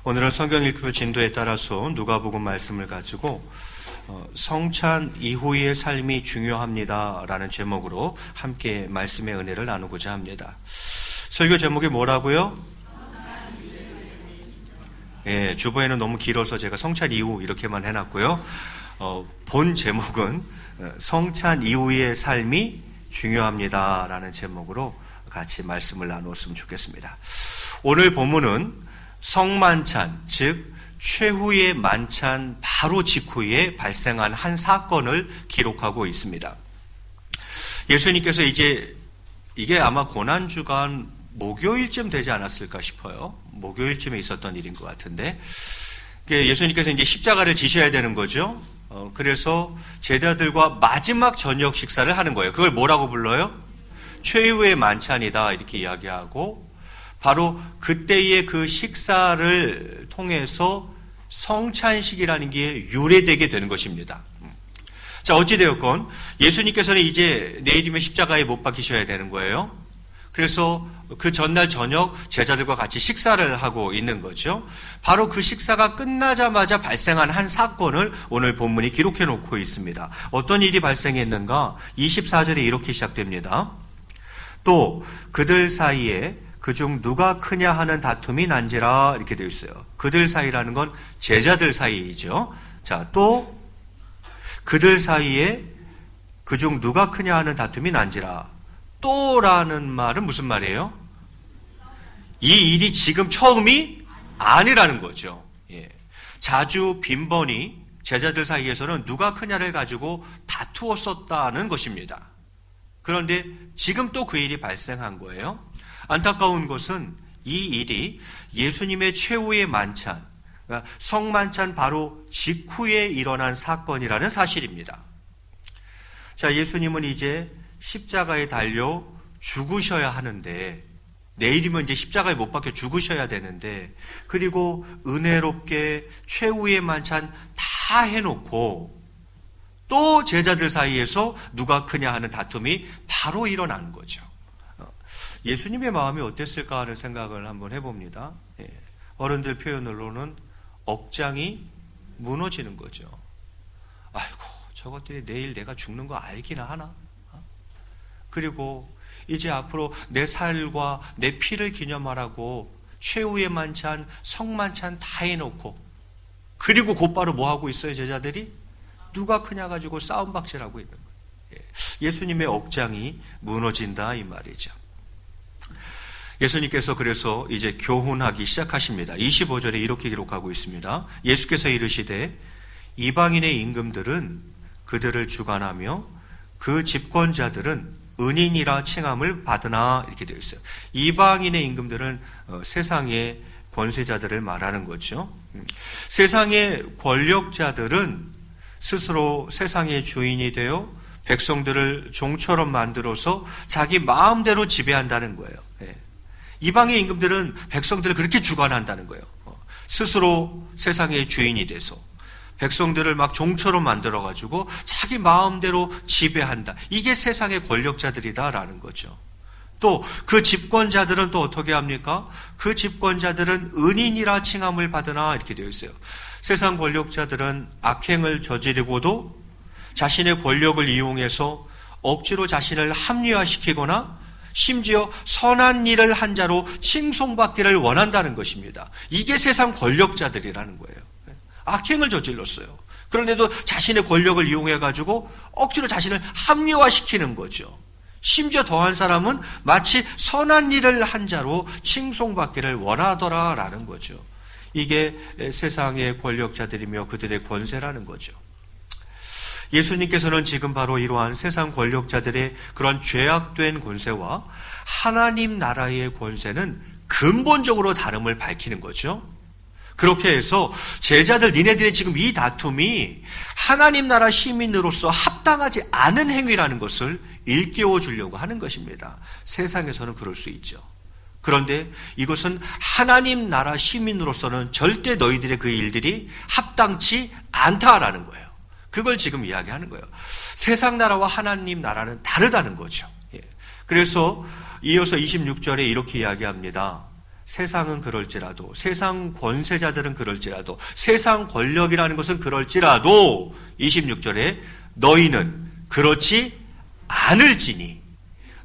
오늘은 성경 읽기 진도에 따라서 누가복음 말씀을 가지고 성찬 이후의 삶이 중요합니다라는 제목으로 함께 말씀의 은혜를 나누고자 합니다. 설교 제목이 뭐라고요? 예, 주보에는 너무 길어서 제가 성찬 이후 이렇게만 해놨고요. 본 제목은 성찬 이후의 삶이 중요합니다라는 제목으로 같이 말씀을 나누었으면 좋겠습니다. 오늘 본문은 성만찬, 즉 최후의 만찬 바로 직후에 발생한 한 사건을 기록하고 있습니다. 예수님께서 이게 아마 고난주간 목요일쯤 되지 않았을까 싶어요. 목요일쯤에 있었던 일인 것 같은데 예수님께서 이제 십자가를 지셔야 되는 거죠. 그래서 제자들과 마지막 저녁 식사를 하는 거예요. 그걸 뭐라고 불러요? 최후의 만찬이다 이렇게 이야기하고 바로 그때의 그 식사를 통해서 성찬식이라는 게 유래되게 되는 것입니다. 자, 어찌되었건 예수님께서는 이제 내일이면 십자가에 못 박히셔야 되는 거예요. 그래서 그 전날 저녁 제자들과 같이 식사를 하고 있는 거죠. 바로 그 식사가 끝나자마자 발생한 한 사건을 오늘 본문이 기록해 놓고 있습니다. 어떤 일이 발생했는가? 24절에 이렇게 시작됩니다. 또 그들 사이에 그중 누가 크냐 하는 다툼이 난지라 이렇게 되어 있어요. 그들 사이라는 건 제자들 사이이죠. 자, 또 그들 사이에 그중 누가 크냐 하는 다툼이 난지라. 또라는 말은 무슨 말이에요? 이 일이 지금 처음이 아니라는 거죠. 예. 자주 빈번히 제자들 사이에서는 누가 크냐를 가지고 다투었었다는 것입니다. 그런데 지금 또 그 일이 발생한 거예요. 안타까운 것은 이 일이 예수님의 최후의 만찬, 그러니까 성만찬 바로 직후에 일어난 사건이라는 사실입니다. 자, 예수님은 이제 십자가에 달려 죽으셔야 하는데, 내일이면 이제 십자가에 못 박혀 죽으셔야 되는데, 그리고 은혜롭게 최후의 만찬 다 해놓고 또 제자들 사이에서 누가 크냐 하는 다툼이 바로 일어나는 거죠. 예수님의 마음이 어땠을까 하는 생각을 한번 해봅니다. 예. 어른들 표현으로는 억장이 무너지는 거죠. 아이고, 저것들이 내일 내가 죽는 거 알기나 하나? 그리고 이제 앞으로 내 살과 내 피를 기념하라고 최후의 만찬, 성만찬 다 해놓고 그리고 곧바로 뭐 하고 있어요, 제자들이? 누가 크냐 가지고 싸움박질하고 있는 거예요. 예. 예수님의 억장이 무너진다 이 말이죠. 예수님께서 그래서 이제 교훈하기 시작하십니다. 25절에 이렇게 기록하고 있습니다. 예수께서 이르시되 이방인의 임금들은 그들을 주관하며 그 집권자들은 은인이라 칭함을 받으나 이렇게 되어 있어요. 이방인의 임금들은 세상의 권세자들을 말하는 거죠. 세상의 권력자들은 스스로 세상의 주인이 되어 백성들을 종처럼 만들어서 자기 마음대로 지배한다는 거예요. 이방의 임금들은 백성들을 그렇게 주관한다는 거예요. 스스로 세상의 주인이 돼서 백성들을 막 종처럼 만들어가지고 자기 마음대로 지배한다. 이게 세상의 권력자들이다라는 거죠. 또 그 집권자들은 또 어떻게 합니까? 그 집권자들은 은인이라 칭함을 받으나 이렇게 되어 있어요. 세상 권력자들은 악행을 저지르고도 자신의 권력을 이용해서 억지로 자신을 합리화시키거나 심지어 선한 일을 한 자로 칭송받기를 원한다는 것입니다. 이게 세상 권력자들이라는 거예요. 악행을 저질렀어요. 그런데도 자신의 권력을 이용해가지고 억지로 자신을 합리화시키는 거죠. 심지어 더한 사람은 마치 선한 일을 한 자로 칭송받기를 원하더라라는 거죠. 이게 세상의 권력자들이며 그들의 권세라는 거죠. 예수님께서는 지금 바로 이러한 세상 권력자들의 그런 죄악된 권세와 하나님 나라의 권세는 근본적으로 다름을 밝히는 거죠. 그렇게 해서 제자들 니네들의 지금 이 다툼이 하나님 나라 시민으로서 합당하지 않은 행위라는 것을 일깨워 주려고 하는 것입니다. 세상에서는 그럴 수 있죠. 그런데 이것은 하나님 나라 시민으로서는 절대 너희들의 그 일들이 합당치 않다라는 거예요. 그걸 지금 이야기하는 거예요. 세상 나라와 하나님 나라는 다르다는 거죠. 그래서 이어서 26절에 이렇게 이야기합니다. 세상은 그럴지라도, 세상 권세자들은 그럴지라도, 세상 권력이라는 것은 그럴지라도 26절에 너희는 그렇지 않을지니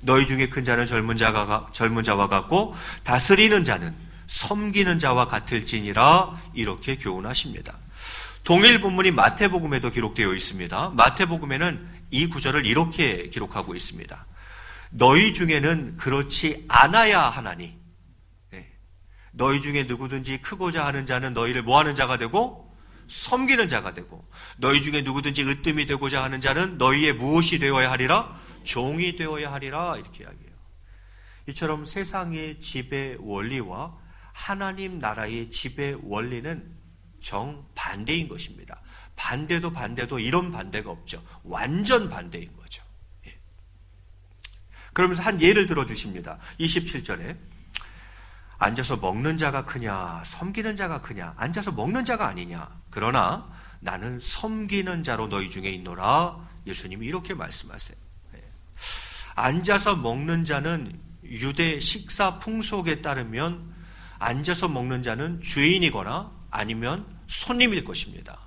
너희 중에 큰 자는 젊은 자와 같고 다스리는 자는 섬기는 자와 같을지니라 이렇게 교훈하십니다. 동일 본문이 마태복음에도 기록되어 있습니다. 마태복음에는 이 구절을 이렇게 기록하고 있습니다. 너희 중에는 그렇지 않아야 하나니 너희 중에 누구든지 크고자 하는 자는 너희를 뭐하는 자가 되고 섬기는 자가 되고 너희 중에 누구든지 으뜸이 되고자 하는 자는 너희의 무엇이 되어야 하리라? 종이 되어야 하리라 이렇게 이야기해요. 이처럼 세상의 지배 원리와 하나님 나라의 지배 원리는 정반대인 것입니다. 반대도 이런 반대가 없죠. 완전 반대인 거죠. 그러면서 한 예를 들어주십니다. 27절에 앉아서 먹는 자가 크냐 섬기는 자가 크냐. 앉아서 먹는 자가 아니냐. 그러나 나는 섬기는 자로 너희 중에 있노라. 예수님이 이렇게 말씀하세요. 앉아서 먹는 자는 유대 식사 풍속에 따르면 앉아서 먹는 자는 주인이거나 아니면 손님일 것입니다.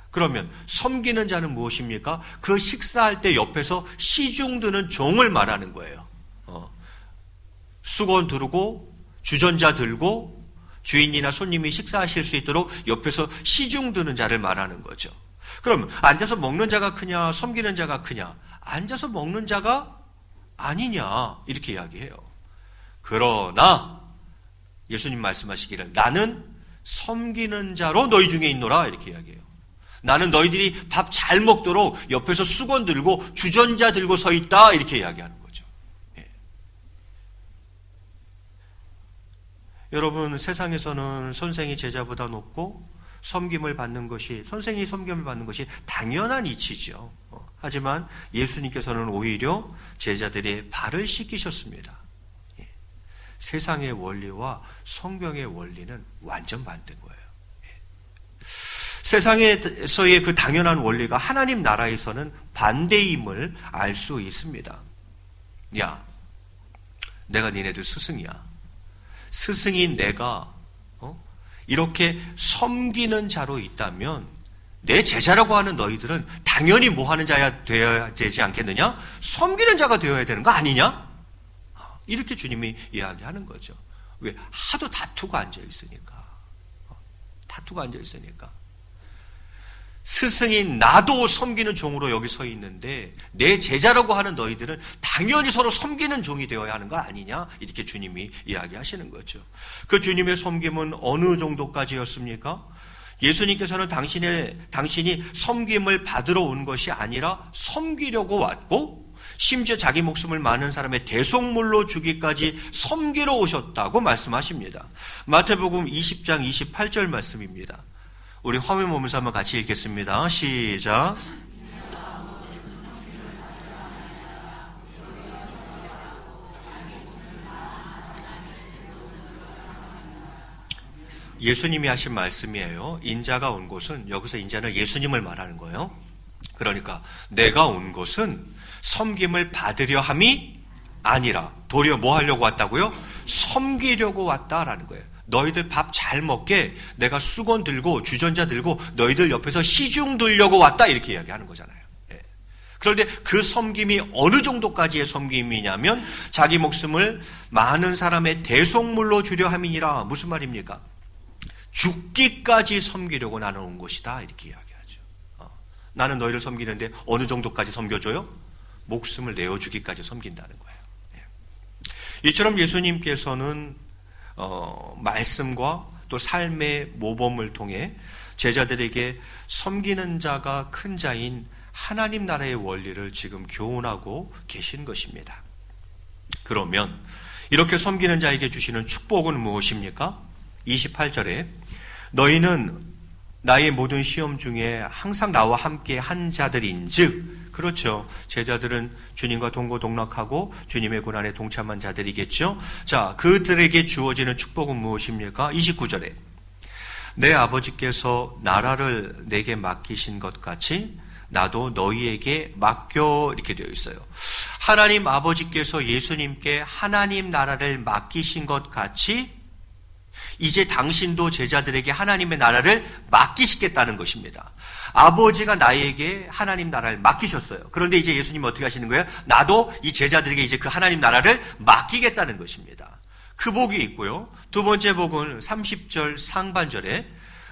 그러면 섬기는 자는 무엇입니까? 그 식사할 때 옆에서 시중 드는 종을 말하는 거예요. 수건 두르고 주전자 들고 주인이나 손님이 식사하실 수 있도록 옆에서 시중 드는 자를 말하는 거죠. 그럼 앉아서 먹는 자가 크냐 섬기는 자가 크냐? 앉아서 먹는 자가 아니냐 이렇게 이야기해요. 그러나 예수님 말씀하시기를 나는 섬기는 자로 너희 중에 있노라 이렇게 이야기해요. 나는 너희들이 밥 잘 먹도록 옆에서 수건 들고 주전자 들고 서 있다 이렇게 이야기하는 거죠. 예. 여러분 세상에서는 선생이 제자보다 높고 섬김을 받는 것이 선생이 섬김을 받는 것이 당연한 이치죠. 하지만 예수님께서는 오히려 제자들의 발을 씻기셨습니다. 예. 세상의 원리와 성경의 원리는 완전 반대인 거예요. 예. 세상에서의 그 당연한 원리가 하나님 나라에서는 반대임을 알 수 있습니다. 야, 내가 니네들 스승이야. 스승인 내가 이렇게 섬기는 자로 있다면 내 제자라고 하는 너희들은 당연히 뭐 하는 자야 되어야 되지 않겠느냐? 섬기는 자가 되어야 되는 거 아니냐? 이렇게 주님이 이야기하는 거죠. 왜? 하도 다투가 앉아있으니까. 다투가 앉아있으니까. 스승인 나도 섬기는 종으로 여기 서 있는데 내 제자라고 하는 너희들은 당연히 서로 섬기는 종이 되어야 하는 거 아니냐? 이렇게 주님이 이야기하시는 거죠. 그 주님의 섬김은 어느 정도까지였습니까? 예수님께서는 당신이 섬김을 받으러 온 것이 아니라 섬기려고 왔고 심지어 자기 목숨을 많은 사람의 대속물로 주기까지 섬기러 오셨다고 말씀하십니다. 마태복음 20장 28절 말씀입니다. 우리 화면 보면서 한번 같이 읽겠습니다. 시작. 예수님이 하신 말씀이에요. 인자가 온 곳은, 여기서 인자는 예수님을 말하는 거예요. 그러니까 내가 온 곳은 섬김을 받으려 함이 아니라 도리어 뭐 하려고 왔다고요? 섬기려고 왔다라는 거예요. 너희들 밥 잘 먹게 내가 수건 들고 주전자 들고 너희들 옆에서 시중 들려고 왔다 이렇게 이야기하는 거잖아요. 예. 그런데 그 섬김이 어느 정도까지의 섬김이냐면 자기 목숨을 많은 사람의 대속물로 주려 함이니라. 무슨 말입니까? 죽기까지 섬기려고 나는 온 것이다 이렇게 이야기하죠. 나는 너희를 섬기는데 어느 정도까지 섬겨줘요? 목숨을 내어주기까지 섬긴다는 거예요. 예. 이처럼 예수님께서는 말씀과 또 삶의 모범을 통해 제자들에게 섬기는 자가 큰 자인 하나님 나라의 원리를 지금 교훈하고 계신 것입니다. 그러면 이렇게 섬기는 자에게 주시는 축복은 무엇입니까? 28절에 너희는 나의 모든 시험 중에 항상 나와 함께 한 자들인즉, 그렇죠. 제자들은 주님과 동고동락하고 주님의 고난에 동참한 자들이겠죠. 자, 그들에게 주어지는 축복은 무엇입니까? 29절에 내 아버지께서 나라를 내게 맡기신 것 같이 나도 너희에게 맡겨, 이렇게 되어 있어요. 하나님 아버지께서 예수님께 하나님 나라를 맡기신 것 같이 이제 당신도 제자들에게 하나님의 나라를 맡기시겠다는 것입니다. 아버지가 나에게 하나님 나라를 맡기셨어요. 그런데 이제 예수님이 어떻게 하시는 거예요? 나도 이 제자들에게 이제 그 하나님 나라를 맡기겠다는 것입니다. 그 복이 있고요. 두 번째 복은 30절 상반절에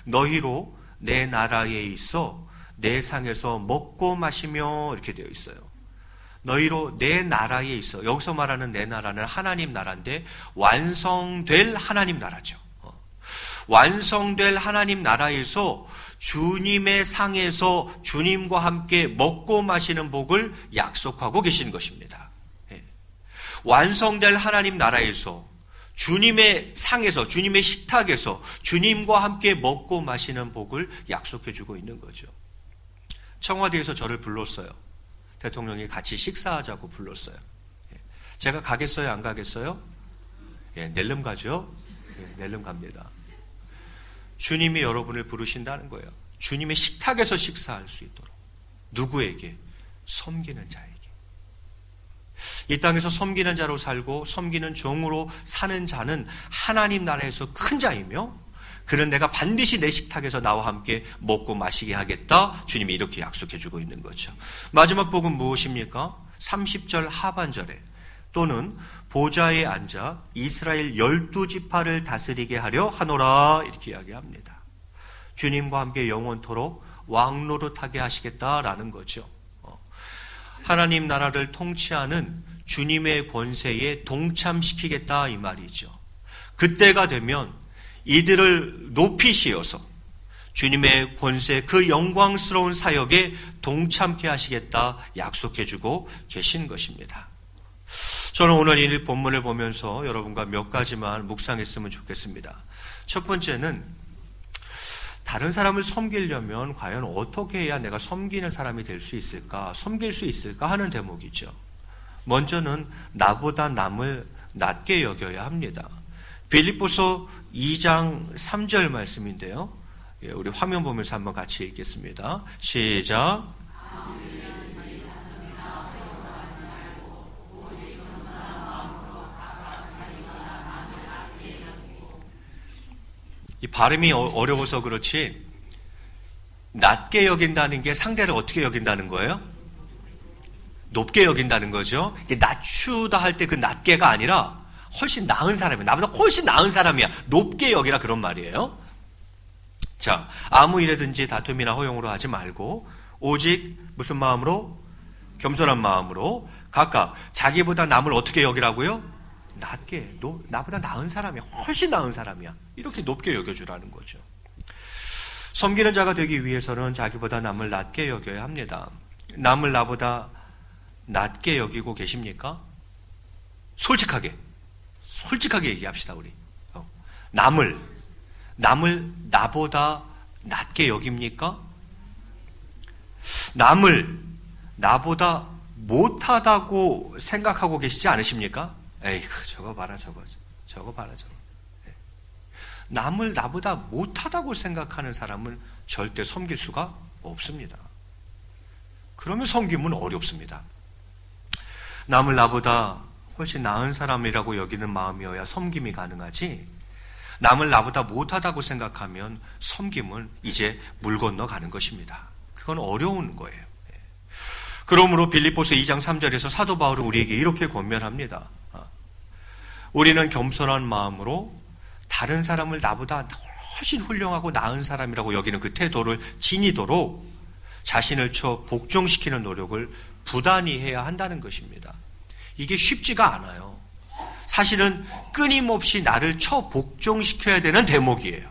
너희로 내 나라에 있어 내 상에서 먹고 마시며 이렇게 되어 있어요. 너희로 내 나라에 있어. 여기서 말하는 내 나라는 하나님 나라인데 완성될 하나님 나라죠. 완성될 하나님 나라에서 주님의 상에서 주님과 함께 먹고 마시는 복을 약속하고 계신 것입니다. 완성될 하나님 나라에서 주님의 상에서, 주님의 식탁에서 주님과 함께 먹고 마시는 복을 약속해 주고 있는 거죠. 청와대에서 저를 불렀어요. 대통령이 같이 식사하자고 불렀어요. 제가 가겠어요? 안 가겠어요? 낼름 가죠? 낼름 갑니다. 주님이 여러분을 부르신다는 거예요. 주님의 식탁에서 식사할 수 있도록. 누구에게? 섬기는 자에게. 이 땅에서 섬기는 자로 살고 섬기는 종으로 사는 자는 하나님 나라에서 큰 자이며 그는 내가 반드시 내 식탁에서 나와 함께 먹고 마시게 하겠다. 주님이 이렇게 약속해 주고 있는 거죠. 마지막 복은 무엇입니까? 30절 하반절에 또는 보좌에 앉아 이스라엘 12지파를 다스리게 하려 하노라 이렇게 이야기합니다. 주님과 함께 영원토록 왕노릇하게 하시겠다라는 거죠. 하나님 나라를 통치하는 주님의 권세에 동참시키겠다 이 말이죠. 그때가 되면 이들을 높이 씌워서 주님의 권세 그 영광스러운 사역에 동참케 하시겠다 약속해주고 계신 것입니다. 저는 오늘 이 본문을 보면서 여러분과 몇 가지만 묵상했으면 좋겠습니다. 첫 번째는 다른 사람을 섬기려면 과연 어떻게 해야 내가 섬기는 사람이 될 수 있을까, 섬길 수 있을까 하는 대목이죠. 먼저는 나보다 남을 낮게 여겨야 합니다. 빌립보서 2장 3절 말씀인데요. 우리 화면 보면서 한번 같이 읽겠습니다. 시작. 이 발음이 어려워서 그렇지 낮게 여긴다는 게 상대를 어떻게 여긴다는 거예요? 높게 여긴다는 거죠. 낮추다 할 때 그 낮게가 아니라 훨씬 나은 사람이야. 나보다 훨씬 나은 사람이야. 높게 여기라 그런 말이에요. 자, 아무 일에든지 다툼이나 허용으로 하지 말고 오직 무슨 마음으로? 겸손한 마음으로 각각 자기보다 남을 어떻게 여기라고요? 낮게, 나보다 나은 사람이야. 훨씬 나은 사람이야. 이렇게 높게 여겨주라는 거죠. 섬기는 자가 되기 위해서는 자기보다 남을 낮게 여겨야 합니다. 남을 나보다 낮게 여기고 계십니까? 솔직하게 얘기합시다, 우리. 남을 나보다 낮게 여깁니까? 남을 나보다 못하다고 생각하고 계시지 않으십니까? 에이그, 저거 봐라. 남을 나보다 못하다고 생각하는 사람은 절대 섬길 수가 없습니다. 그러면 섬김은 어렵습니다. 남을 나보다 훨씬 나은 사람이라고 여기는 마음이어야 섬김이 가능하지, 남을 나보다 못하다고 생각하면 섬김은 이제 물 건너가는 것입니다. 그건 어려운 거예요. 그러므로 빌립보서 2장 3절에서 사도 바울은 우리에게 이렇게 권면합니다. 우리는 겸손한 마음으로 다른 사람을 나보다 훨씬 훌륭하고 나은 사람이라고 여기는 그 태도를 지니도록 자신을 복종시키는 노력을 부단히 해야 한다는 것입니다. 이게 쉽지가 않아요. 사실은 끊임없이 나를 복종시켜야 되는 대목이에요.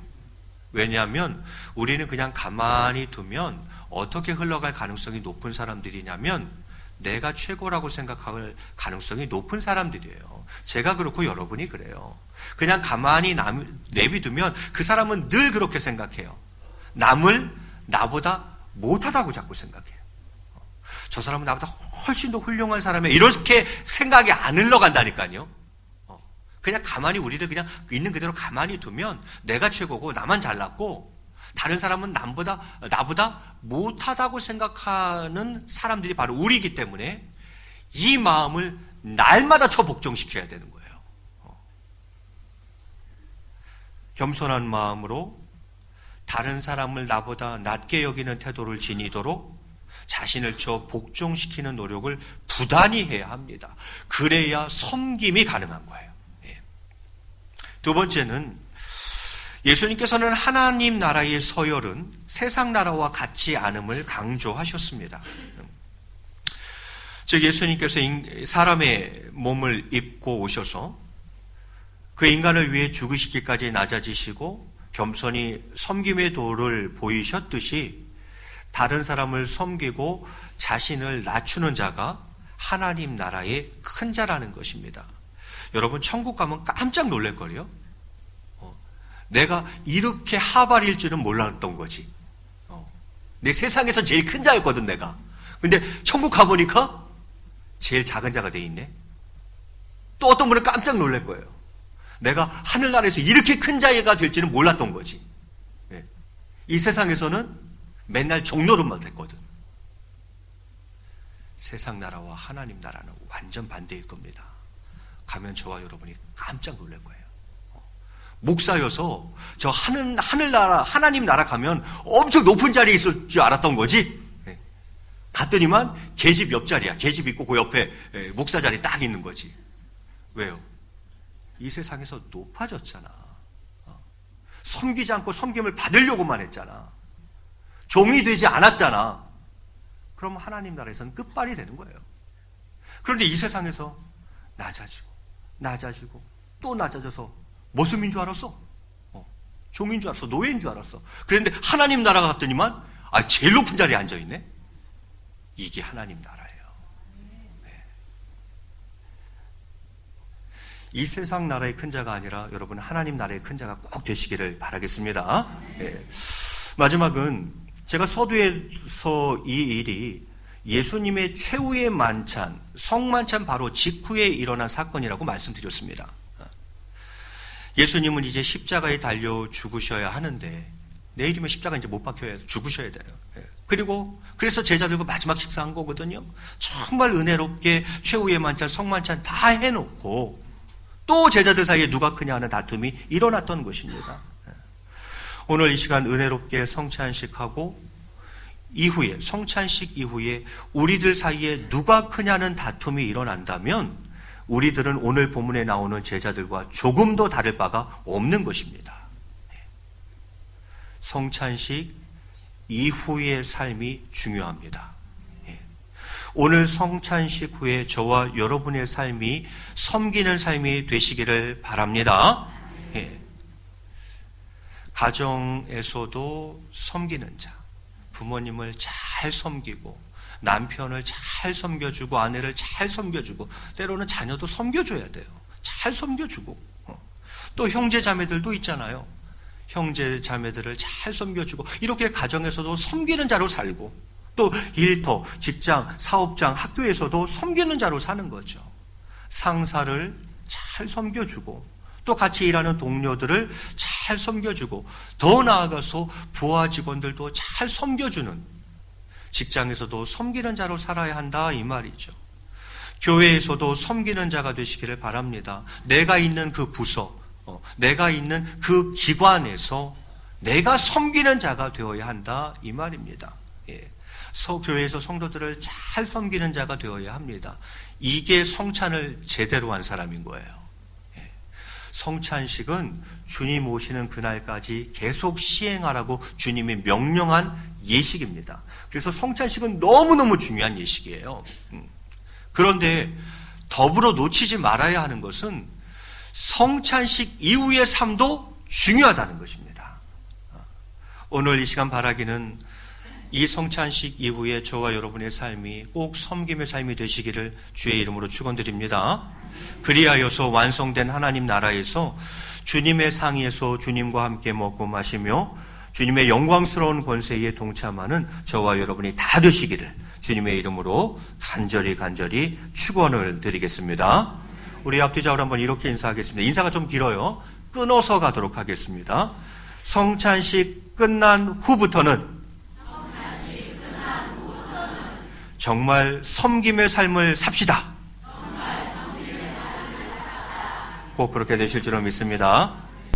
왜냐하면 우리는 그냥 가만히 두면 어떻게 흘러갈 가능성이 높은 사람들이냐면 내가 최고라고 생각할 가능성이 높은 사람들이에요. 제가 그렇고 여러분이 그래요. 그냥 가만히 내비두면 그 사람은 늘 그렇게 생각해요. 남을 나보다 못하다고 자꾸 생각해요. 저 사람은 나보다 훨씬 더 훌륭한 사람이야. 이렇게 생각이 안 흘러간다니까요. 그냥 가만히 우리를 그냥 있는 그대로 가만히 두면 내가 최고고 나만 잘났고 다른 사람은 나보다 못하다고 생각하는 사람들이 바로 우리이기 때문에 이 마음을 날마다 복종시켜야 되는 거예요. 겸손한 마음으로 다른 사람을 나보다 낮게 여기는 태도를 지니도록 자신을 복종시키는 노력을 부단히 해야 합니다. 그래야 섬김이 가능한 거예요. 두 번째는 예수님께서는 하나님 나라의 서열은 세상 나라와 같지 않음을 강조하셨습니다. 즉 예수님께서 사람의 몸을 입고 오셔서 그 인간을 위해 죽으시기까지 낮아지시고 겸손히 섬김의 도를 보이셨듯이 다른 사람을 섬기고 자신을 낮추는 자가 하나님 나라의 큰 자라는 것입니다. 여러분 천국 가면 깜짝 놀랄걸요? 내가 이렇게 하발일 줄은 몰랐던 거지. 내 세상에서 제일 큰 자였거든 내가. 근데 천국 가보니까 제일 작은 자가 돼 있네. 또 어떤 분은 깜짝 놀랄 거예요. 내가 하늘나라에서 이렇게 큰 자가 될지는 몰랐던 거지. 이 세상에서는 맨날 종노릇만 했거든. 세상 나라와 하나님 나라는 완전 반대일 겁니다. 가면 저와 여러분이 깜짝 놀랄 거예요. 목사여서 저 하늘나라 하나님 나라 가면 엄청 높은 자리에 있을 줄 알았던 거지. 갔더니만 계집 옆자리야. 계집 있고 그 옆에 목사 자리 딱 있는 거지. 왜요? 이 세상에서 높아졌잖아. 섬기지 않고 섬김을 받으려고만 했잖아. 종이 되지 않았잖아. 그럼 하나님 나라에서는 끝발이 되는 거예요. 그런데 이 세상에서 낮아지고 또 낮아져서 모습인 줄 알았어. 종인 줄 알았어. 노예인 줄 알았어. 그런데 하나님 나라가 갔더니만 제일 높은 자리에 앉아있네. 이게 하나님 나라예요. 네. 이 세상 나라의 큰 자가 아니라 여러분 하나님 나라의 큰 자가 꼭 되시기를 바라겠습니다. 네. 마지막은 제가 서두에서 이 일이 예수님의 최후의 만찬, 성만찬 바로 직후에 일어난 사건이라고 말씀드렸습니다. 예수님은 이제 십자가에 달려 죽으셔야 하는데 내일이면 십자가 이제 못 박혀야 죽으셔야 돼요. 그래서 제자들과 마지막 식사한 거거든요. 정말 은혜롭게 최후의 만찬, 성만찬 다 해놓고 또 제자들 사이에 누가 크냐 하는 다툼이 일어났던 것입니다. 오늘 이 시간 은혜롭게 성찬식하고 이후에 성찬식 이후에 우리들 사이에 누가 크냐는 다툼이 일어난다면 우리들은 오늘 본문에 나오는 제자들과 조금도 다를 바가 없는 것입니다. 성찬식 이후의 삶이 중요합니다. 오늘 성찬식 후에 저와 여러분의 삶이 섬기는 삶이 되시기를 바랍니다. 가정에서도 섬기는 자, 부모님을 잘 섬기고 남편을 잘 섬겨주고 아내를 잘 섬겨주고 때로는 자녀도 섬겨줘야 돼요. 잘 섬겨주고 또 형제 자매들도 있잖아요. 형제 자매들을 잘 섬겨주고 이렇게 가정에서도 섬기는 자로 살고 또 일터, 직장, 사업장, 학교에서도 섬기는 자로 사는 거죠. 상사를 잘 섬겨주고 또 같이 일하는 동료들을 잘 섬겨주고 더 나아가서 부하 직원들도 잘 섬겨주는 직장에서도 섬기는 자로 살아야 한다 이 말이죠. 교회에서도 섬기는 자가 되시기를 바랍니다. 내가 있는 그 부서, 내가 있는 그 기관에서 내가 섬기는 자가 되어야 한다 이 말입니다. 교회에서 성도들을 잘 섬기는 자가 되어야 합니다. 이게 성찬을 제대로 한 사람인 거예요. 성찬식은 주님 오시는 그날까지 계속 시행하라고 주님이 명령한 예식입니다. 그래서 성찬식은 너무너무 중요한 예식이에요. 그런데 더불어 놓치지 말아야 하는 것은 성찬식 이후의 삶도 중요하다는 것입니다. 오늘 이 시간 바라기는 이 성찬식 이후에 저와 여러분의 삶이 꼭 섬김의 삶이 되시기를 주의 이름으로 축원드립니다. 그리하여서 완성된 하나님 나라에서 주님의 상에서 주님과 함께 먹고 마시며 주님의 영광스러운 권세에 동참하는 저와 여러분이 다 되시기를 주님의 이름으로 간절히 축원을 드리겠습니다. 우리 앞뒤좌우로 한번 이렇게 인사하겠습니다. 인사가 좀 길어요. 끊어서 가도록 하겠습니다. 성찬식 끝난 후부터는 정말 섬김의 삶을 삽시다. 꼭 그렇게 되실 줄로 믿습니다.